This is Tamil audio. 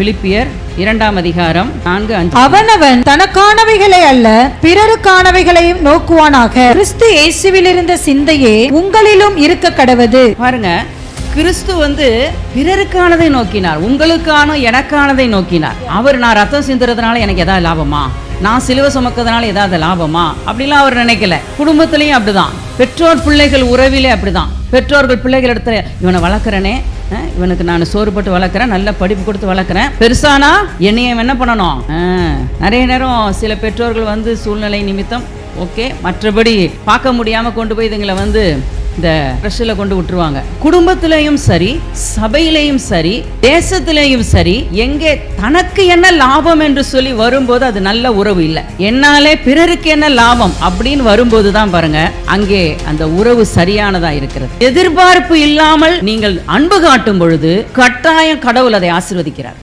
பிலிப்பியர் 2ஆம் அதிகாரம் 4-5. அவனவன் தனக்கானவைகளை அல்ல பிறருக்கானவைகளையும் நோக்குவானாக. கிறிஸ்து இயேசுவில் இருந்த சிந்தையே உங்களிலும் இருக்க கடவது. பாருங்க, கிறிஸ்து பிறருக்கானதை நோக்கினார், உங்களுக்கான எனக்கானதை நோக்கினார். நான் ரத்தம் சிந்துறதுனால எனக்கு ஏதாவது லாபமா, நான் சிலுவை சுமக்கிறதுனால ஏதாவது லாபமா அப்படிலாம் அவர் நினைக்கல. குடும்பத்திலையும் அப்படிதான், பெற்றோர் பிள்ளைகள் உறவிலே அப்படிதான். பெற்றோர்கள் பிள்ளைகள் இடத்துல இவனை வளர்க்குறனே, இவனுக்கு நான் சோறு போட்டு வளர்க்குறேன், நல்ல படிப்பு கொடுத்து வளர்க்குறேன், பெருசானா என்னையும் என்ன பண்ணணும். நிறைய நேரம் சில பெற்றோர்கள் சூழ்நிலை நிமித்தம் ஓகே, மற்றபடி பார்க்க முடியாம கொண்டு போய் இதுங்களை இந்த பிரஷில் கொண்டு விட்டுருவாங்க. குடும்பத்திலையும் சரி, சபையிலையும் சரி, தேசத்திலையும் சரி, எங்கே தனக்கு என்ன லாபம் என்று சொல்லி வரும்போது அது நல்ல உறவு இல்லை. என்னாலே பிறருக்கு என்ன லாபம் அப்படின்னு வரும்போது தான் பாருங்க, அங்கே அந்த உறவு சரியானதா இருக்கிறது. எதிர்பார்ப்பு இல்லாமல் நீங்கள் அன்பு காட்டும் பொழுது கட்டாயம் கடவுள் அதை ஆசீர்வதிக்கிறார்.